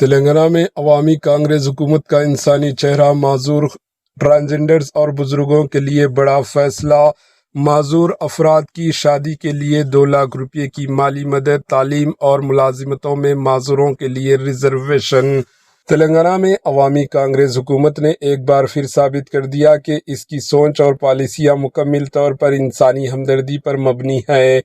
تلنگانہ میں عوامی کانگریس حکومت کا انسانی چہرہ، معذور ٹرانسجنڈرز اور بزرگوں کے لیے بڑا فیصلہ۔ معذور افراد کی شادی کے لیے 2 لاکھ روپے کی مالی مدد، تعلیم اور ملازمتوں میں معذوروں کے لیے ریزرویشن۔ تلنگانہ میں عوامی کانگریس حکومت نے ایک بار پھر ثابت کر دیا کہ اس کی سوچ اور پالیسیاں مکمل طور پر انسانی ہمدردی پر مبنی ہیں۔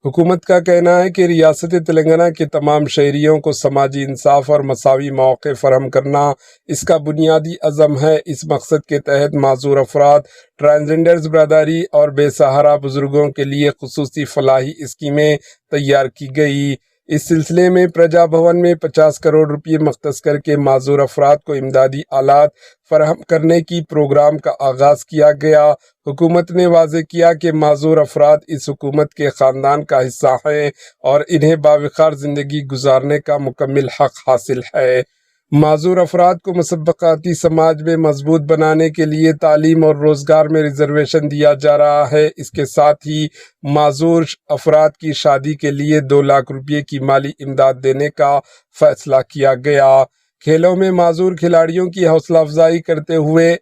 حکومت کا کہنا ہے کہ ریاست تلنگانہ کے تمام شہریوں کو سماجی انصاف اور مساوی مواقع فراہم کرنا اس کا بنیادی عزم ہے۔ اس مقصد کے تحت معذور افراد، ٹرانسجنڈر برادری اور بے سہارا بزرگوں کے لیے خصوصی فلاحی اسکیمیں تیار کی گئی۔ اس سلسلے میں پرجا بھون میں 50 کروڑ روپے مختص کر کے معذور افراد کو امدادی آلات فراہم کرنے کی پروگرام کا آغاز کیا گیا۔ حکومت نے واضح کیا کہ معذور افراد اس حکومت کے خاندان کا حصہ ہیں اور انہیں باوقار زندگی گزارنے کا مکمل حق حاصل ہے۔ معذور افراد کو مسابقاتی سماج میں مضبوط بنانے کے لیے تعلیم اور روزگار میں ریزرویشن دیا جا رہا ہے۔ اس کے ساتھ ہی معذور افراد کی شادی کے لیے 2 لاکھ روپے کی مالی امداد دینے کا فیصلہ کیا گیا۔ کھیلوں میں معذور کھلاڑیوں کی حوصلہ افزائی کرتے ہوئے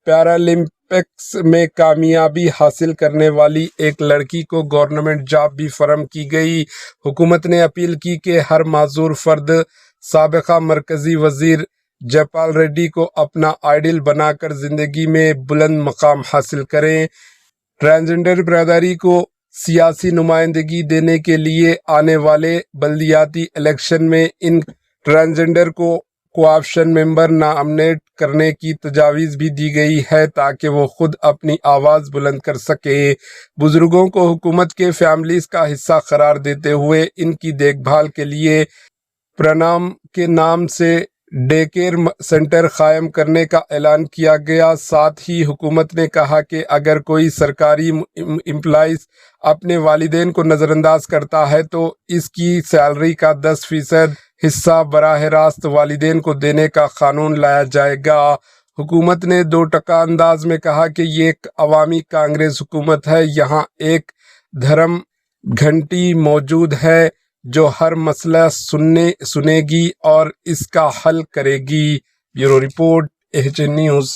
پیرالمپکس میں کامیابی حاصل کرنے والی ایک لڑکی کو گورنمنٹ جاب بھی فراہم کی گئی۔ حکومت نے اپیل کی کہ ہر معذور فرد سابقہ مرکزی وزیر جے پال ریڈی کو اپنا آئیڈل بنا کر زندگی میں بلند مقام حاصل کریں۔ ٹرانسجنڈر برادری کو سیاسی نمائندگی دینے کے لیے آنے والے بلدیاتی الیکشن میں ان ٹرانسجنڈر کو کوآپشن ممبر نامنیٹ کرنے کی تجویز بھی دی گئی ہے تاکہ وہ خود اپنی آواز بلند کر سکیں۔ بزرگوں کو حکومت کے فیملیز کا حصہ قرار دیتے ہوئے ان کی دیکھ بھال کے لیے پرانام کے نام سے ڈے کیئر سینٹر قائم کرنے کا اعلان کیا گیا۔ ساتھ ہی حکومت نے کہا کہ اگر کوئی سرکاری امپلائیز اپنے والدین کو نظر انداز کرتا ہے تو اس کی سیلری کا 10% حصہ براہ راست والدین کو دینے کا قانون لایا جائے گا۔ حکومت نے 2 ٹکا انداز میں کہا کہ یہ ایک عوامی کانگریس حکومت ہے، یہاں ایک دھرم گھنٹی موجود ہے جو ہر مسئلہ سنے گی اور اس کا حل کرے گی۔ Bureau report, AHN news.